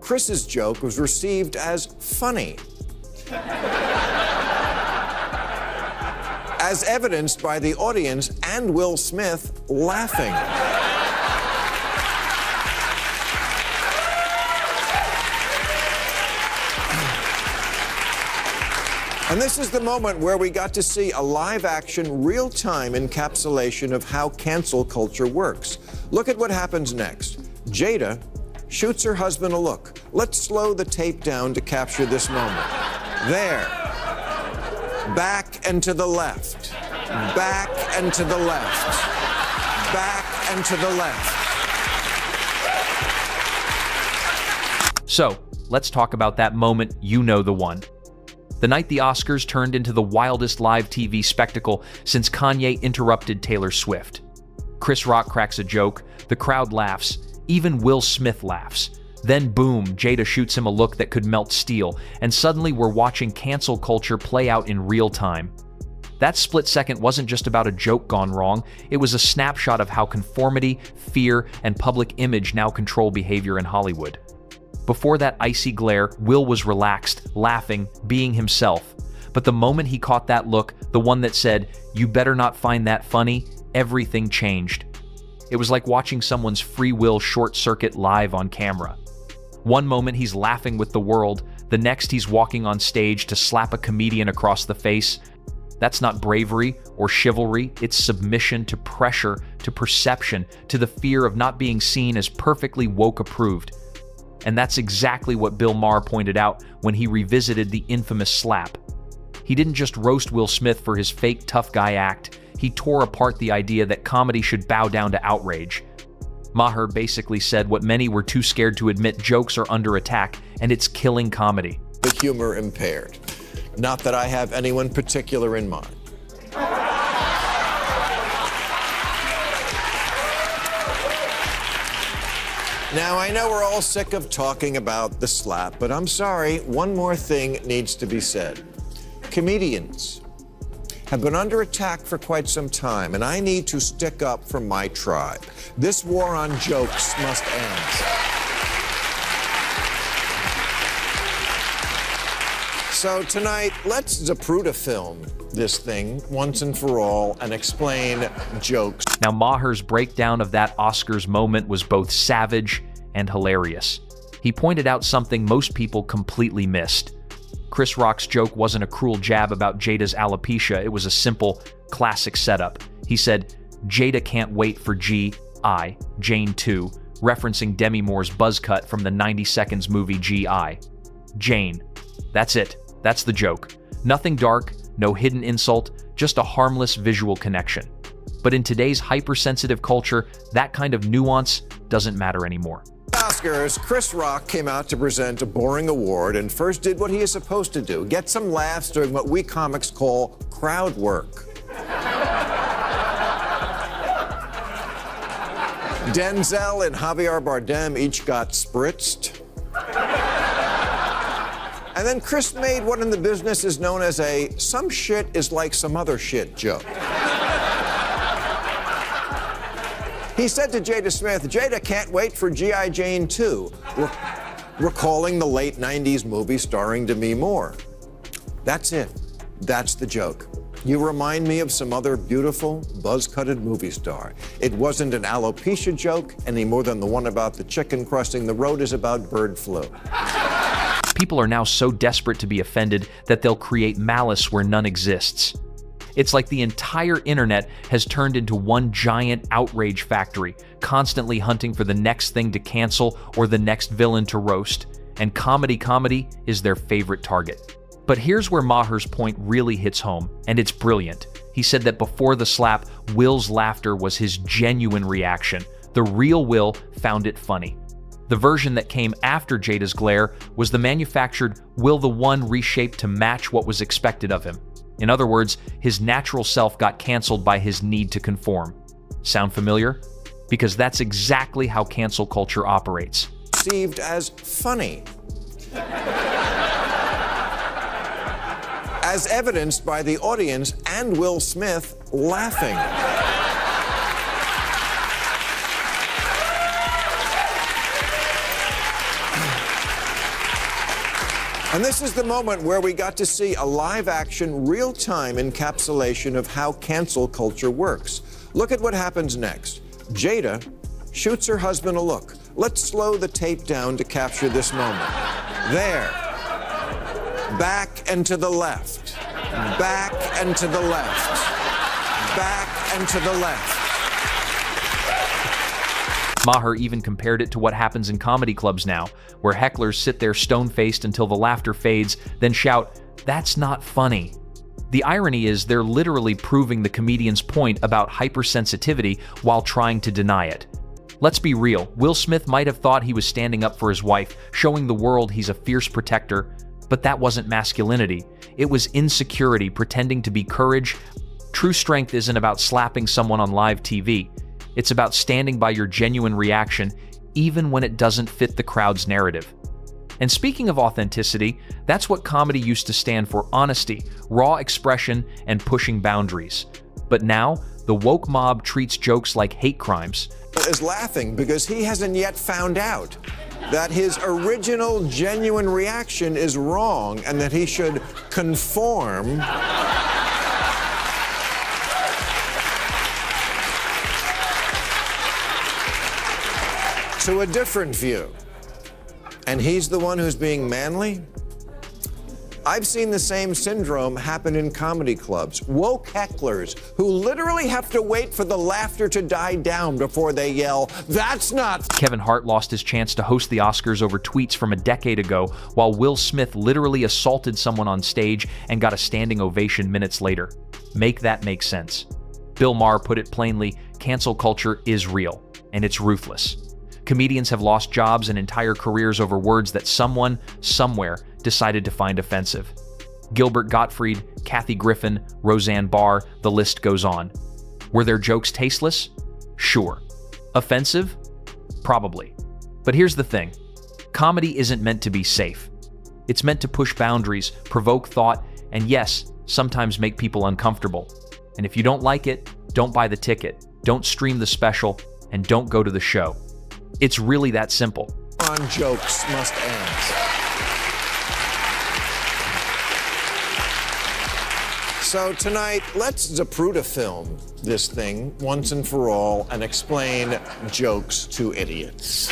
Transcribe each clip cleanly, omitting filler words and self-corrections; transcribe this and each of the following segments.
Chris's joke was received as funny, as evidenced by the audience and Will Smith laughing. And this is the moment where we got to see a live-action, real-time encapsulation of how cancel culture works. Look at what happens next. Jada shoots her husband a look. Let's slow the tape down to capture this moment. There. Back and to the left. Back and to the left. Back and to the left. So, let's talk about that moment, you know the one. The night the Oscars turned into the wildest live TV spectacle since Kanye interrupted Taylor Swift. Chris Rock cracks a joke, the crowd laughs, even Will Smith laughs. Then boom, Jada shoots him a look that could melt steel, and suddenly we're watching cancel culture play out in real time. That split second wasn't just about a joke gone wrong, it was a snapshot of how conformity, fear, and public image now control behavior in Hollywood. Before that icy glare, Will was relaxed, laughing, being himself. But the moment he caught that look, the one that said, "You better not find that funny," everything changed. It was like watching someone's free will short-circuit live on camera. One moment he's laughing with the world, the next he's walking on stage to slap a comedian across the face. That's not bravery or chivalry, it's submission to pressure, to perception, to the fear of not being seen as perfectly woke approved. And that's exactly what Bill Maher pointed out when he revisited the infamous slap. He didn't just roast Will Smith for his fake tough guy act, he tore apart the idea that comedy should bow down to outrage. Maher basically said what many were too scared to admit: jokes are under attack, and it's killing comedy. The humor impaired. Not that I have anyone particular in mind. Now, I know we're all sick of talking about the slap, but I'm sorry, one more thing needs to be said. Comedians have been under attack for quite some time, and I need to stick up for my tribe. This war on jokes must end. So tonight, let's Zapruder film this thing once and for all and explain jokes. Now, Maher's breakdown of that Oscars moment was both savage and hilarious. He pointed out something most people completely missed. Chris Rock's joke wasn't a cruel jab about Jada's alopecia, it was a simple, classic setup. He said, "Jada can't wait for G.I. Jane 2, referencing Demi Moore's buzz cut from the 90 seconds movie G.I. Jane. That's it. That's the joke. Nothing dark, no hidden insult, just a harmless visual connection. But in today's hypersensitive culture, that kind of nuance doesn't matter anymore. Oscars, Chris Rock came out to present a boring award and first did what he is supposed to do, get some laughs doing what we comics call crowd work. Denzel and Javier Bardem each got spritzed. And then Chris made what in the business is known as a "some shit is like some other shit" joke. He said to Jada Smith, "Jada can't wait for G.I. Jane 2, recalling the late 90s movie starring Demi Moore. That's it. That's the joke. You remind me of some other beautiful, buzz-cutted movie star. It wasn't an alopecia joke any more than the one about the chicken crossing the road is about bird flu." People are now so desperate to be offended that they'll create malice where none exists. It's like the entire internet has turned into one giant outrage factory, constantly hunting for the next thing to cancel or the next villain to roast. And comedy is their favorite target. But here's where Maher's point really hits home, and it's brilliant. He said that before the slap, Will's laughter was his genuine reaction. The real Will found it funny. The version that came after Jada's glare was the manufactured Will the One reshaped to match what was expected of him. In other words, his natural self got canceled by his need to conform. Sound familiar? Because that's exactly how cancel culture operates. Perceived as funny. As evidenced by the audience and Will Smith laughing. And this is the moment where we got to see a live-action, real-time encapsulation of how cancel culture works. Look at what happens next. Jada shoots her husband a look. Let's slow the tape down to capture this moment. There. Back and to the left. Back and to the left. Back and to the left. Maher even compared it to what happens in comedy clubs now, where hecklers sit there stone-faced until the laughter fades, then shout, "That's not funny." The irony is they're literally proving the comedian's point about hypersensitivity while trying to deny it. Let's be real, Will Smith might have thought he was standing up for his wife, showing the world he's a fierce protector, but that wasn't masculinity. It was insecurity pretending to be courage. True strength isn't about slapping someone on live TV. It's about standing by your genuine reaction, even when it doesn't fit the crowd's narrative. And speaking of authenticity, that's what comedy used to stand for: honesty, raw expression, and pushing boundaries. But now, the woke mob treats jokes like hate crimes. Is laughing because he hasn't yet found out that his original genuine reaction is wrong and that he should conform to a different view. And he's the one who's being manly? I've seen the same syndrome happen in comedy clubs. Woke hecklers who literally have to wait for the laughter to die down before they yell, "That's not..." Kevin Hart lost his chance to host the Oscars over tweets from a decade ago, while Will Smith literally assaulted someone on stage and got a standing ovation minutes later. Make that make sense. Bill Maher put it plainly, cancel culture is real, and it's ruthless. Comedians have lost jobs and entire careers over words that someone, somewhere, decided to find offensive. Gilbert Gottfried, Kathy Griffin, Roseanne Barr, the list goes on. Were their jokes tasteless? Sure. Offensive? Probably. But here's the thing. Comedy isn't meant to be safe. It's meant to push boundaries, provoke thought, and yes, sometimes make people uncomfortable. And if you don't like it, don't buy the ticket, don't stream the special, and don't go to the show. It's really that simple. On jokes must end. So tonight, let's Zapruder film this thing once and for all and explain jokes to idiots.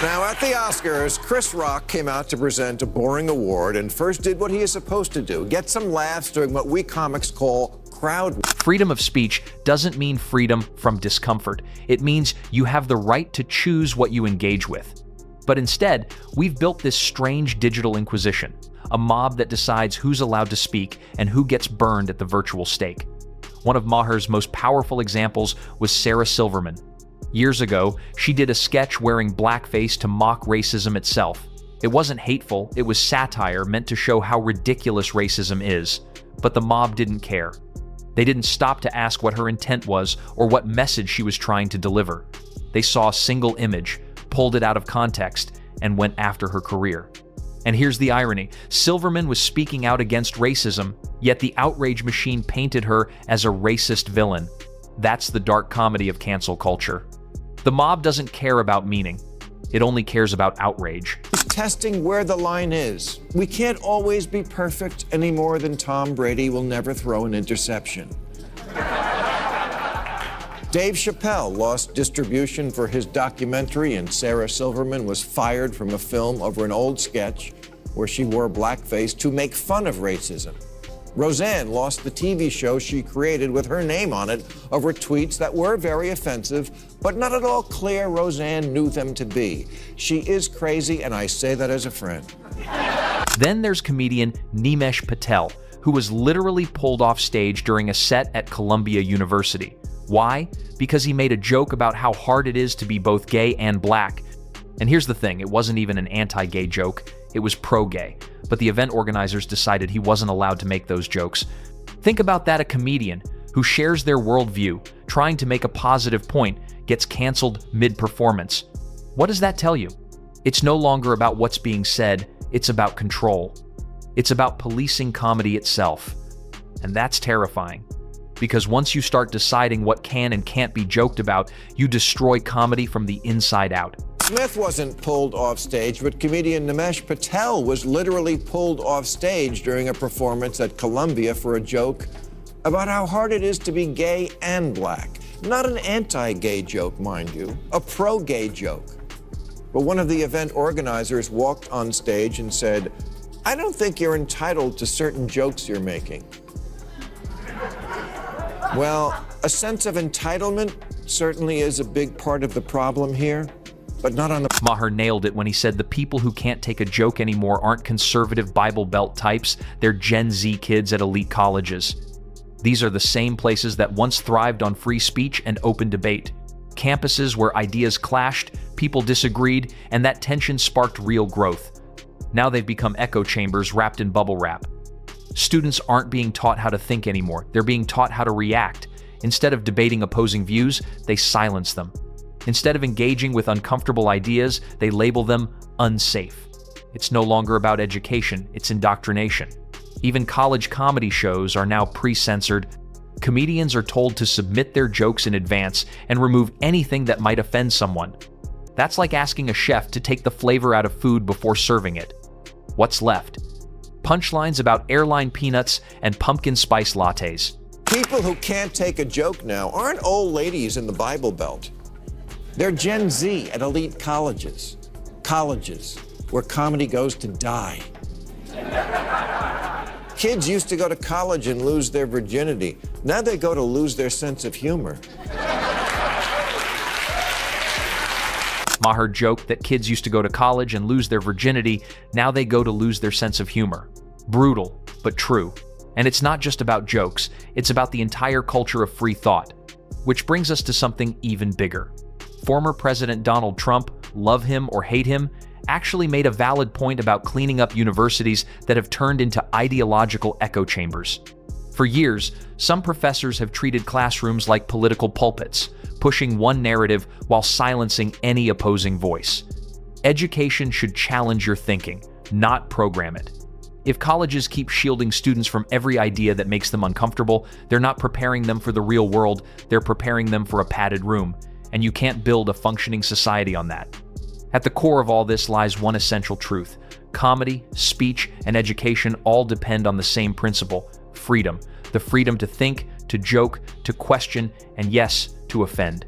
Now, at the Oscars, Chris Rock came out to present a boring award and first did what he is supposed to do, get some laughs doing what we comics call crowd work. Freedom of speech doesn't mean freedom from discomfort. It means you have the right to choose what you engage with. But instead, we've built this strange digital inquisition, a mob that decides who's allowed to speak and who gets burned at the virtual stake. One of Maher's most powerful examples was Sarah Silverman. Years ago, she did a sketch wearing blackface to mock racism itself. It wasn't hateful, it was satire meant to show how ridiculous racism is. But the mob didn't care. They didn't stop to ask what her intent was or what message she was trying to deliver. They saw a single image, pulled it out of context, and went after her career. And here's the irony. Silverman was speaking out against racism, yet the outrage machine painted her as a racist villain. That's the dark comedy of cancel culture. The mob doesn't care about meaning. It only cares about outrage. He's testing where the line is. We can't always be perfect any more than Tom Brady will never throw an interception. Dave Chappelle lost distribution for his documentary, and Sarah Silverman was fired from a film over an old sketch where she wore blackface to make fun of racism. Roseanne lost the TV show she created with her name on it over tweets that were very offensive, but not at all clear Roseanne knew them to be. She is crazy, and I say that as a friend. Then there's comedian Nimesh Patel, who was literally pulled off stage during a set at Columbia University. Why? Because he made a joke about how hard it is to be both gay and black. And here's the thing, it wasn't even an anti-gay joke, it was pro-gay. But the event organizers decided he wasn't allowed to make those jokes. Think about that, a comedian who shares their worldview, trying to make a positive point, gets canceled mid-performance. What does that tell you? It's no longer about what's being said, it's about control. It's about policing comedy itself. And that's terrifying. because once you start deciding what can and can't be joked about, you destroy comedy from the inside out. Smith wasn't pulled off stage, but comedian Nimesh Patel was literally pulled off stage during a performance at Columbia for a joke about how hard it is to be gay and black. Not an anti-gay joke, mind you, a pro-gay joke. But one of the event organizers walked on stage and said, "I don't think you're entitled to certain jokes you're making." Well, a sense of entitlement certainly is a big part of the problem here, but not on the... Maher nailed it when he said the people who can't take a joke anymore aren't conservative Bible Belt types, they're Gen Z kids at elite colleges. These are the same places that once thrived on free speech and open debate. Campuses where ideas clashed, people disagreed, and that tension sparked real growth. Now they've become echo chambers wrapped in bubble wrap. Students aren't being taught how to think anymore, they're being taught how to react. Instead of debating opposing views, they silence them. Instead of engaging with uncomfortable ideas, they label them unsafe. It's no longer about education, it's indoctrination. Even college comedy shows are now pre-censored. Comedians are told to submit their jokes in advance and remove anything that might offend someone. That's like asking a chef to take the flavor out of food before serving it. What's left? Punchlines about airline peanuts and pumpkin spice lattes. People who can't take a joke now aren't old ladies in the Bible Belt. They're Gen Z at elite colleges. Colleges where comedy goes to die. Kids used to go to college and lose their virginity. Now they go to lose their sense of humor. Maher joked that kids used to go to college and lose their virginity. Now they go to lose their sense of humor. Brutal, but true. And it's not just about jokes, it's about the entire culture of free thought. Which brings us to something even bigger. Former President Donald Trump, love him or hate him, actually made a valid point about cleaning up universities that have turned into ideological echo chambers. For years, some professors have treated classrooms like political pulpits, pushing one narrative while silencing any opposing voice. Education should challenge your thinking, not program it. If colleges keep shielding students from every idea that makes them uncomfortable, they're not preparing them for the real world, they're preparing them for a padded room, and you can't build a functioning society on that. At the core of all this lies one essential truth. Comedy, speech, and education all depend on the same principle: freedom. The freedom to think, to joke, to question, and yes, to offend.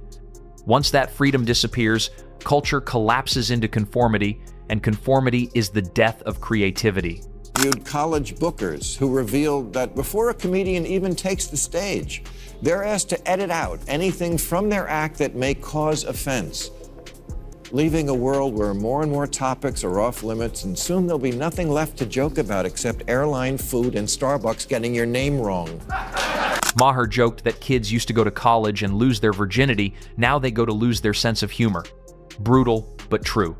Once that freedom disappears, culture collapses into conformity, and conformity is the death of creativity. Viewed college bookers who revealed that before a comedian even takes the stage, they're asked to edit out anything from their act that may cause offense, leaving a world where more and more topics are off limits, and soon there'll be nothing left to joke about except airline food and Starbucks getting your name wrong. Maher joked that kids used to go to college and lose their virginity, now they go to lose their sense of humor. Brutal, but true.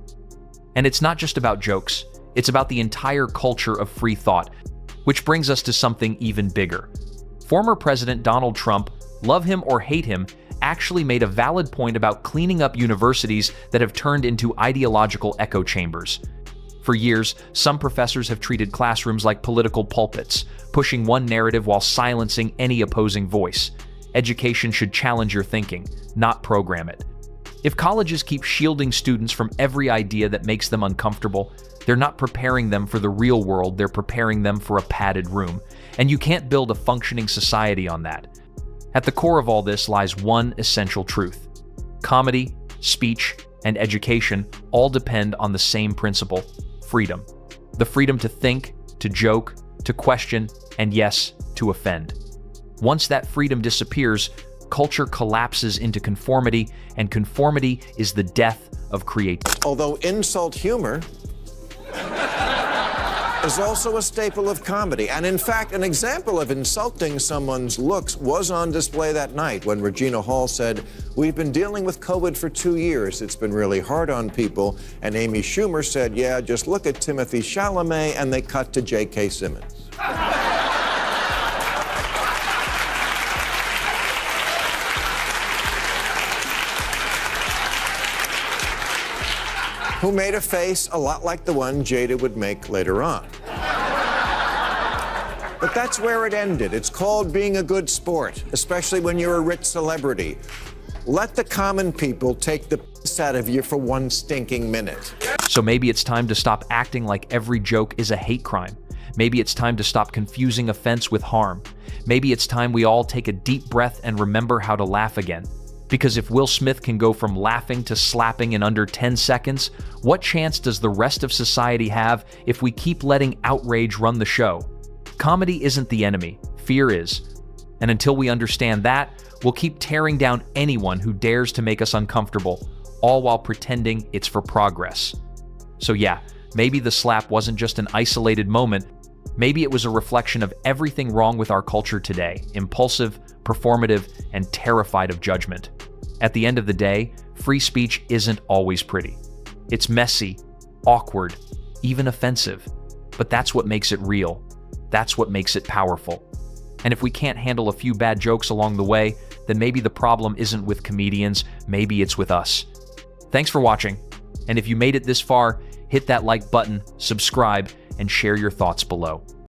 And it's not just about jokes, it's about the entire culture of free thought, which brings us to something even bigger. Former President Donald Trump, love him or hate him, actually made a valid point about cleaning up universities that have turned into ideological echo chambers. For years, some professors have treated classrooms like political pulpits, pushing one narrative while silencing any opposing voice. Education should challenge your thinking, not program it. If colleges keep shielding students from every idea that makes them uncomfortable, they're not preparing them for the real world, they're preparing them for a padded room. And you can't build a functioning society on that. At the core of all this lies one essential truth. Comedy, speech, and education all depend on the same principle: freedom. The freedom to think, to joke, to question, and yes, to offend. Once that freedom disappears, culture collapses into conformity, and conformity is the death of creativity. Although insult humor is also a staple of comedy. And in fact, an example of insulting someone's looks was on display that night when Regina Hall said, "We've been dealing with COVID for 2 years. It's been really hard on people." And Amy Schumer said, "Yeah, just look at Timothy Chalamet," and they cut to J.K. Simmons. Who made a face a lot like the one Jada would make later on. But that's where it ended. It's called being a good sport, especially when you're a rich celebrity. Let the common people take the piss out of you for one stinking minute. So maybe it's time to stop acting like every joke is a hate crime. Maybe it's time to stop confusing offense with harm. Maybe it's time we all take a deep breath and remember how to laugh again. Because if Will Smith can go from laughing to slapping in under 10 seconds, what chance does the rest of society have if we keep letting outrage run the show? Comedy isn't the enemy, fear is. And until we understand that, we'll keep tearing down anyone who dares to make us uncomfortable, all while pretending it's for progress. So yeah, maybe the slap wasn't just an isolated moment. Maybe it was a reflection of everything wrong with our culture today, impulsive, performative, and terrified of judgment. At the end of the day, free speech isn't always pretty. It's messy, awkward, even offensive. But that's what makes it real. That's what makes it powerful. And if we can't handle a few bad jokes along the way, then maybe the problem isn't with comedians, maybe it's with us. Thanks for watching. And if you made it this far, hit that like button, subscribe, and share your thoughts below.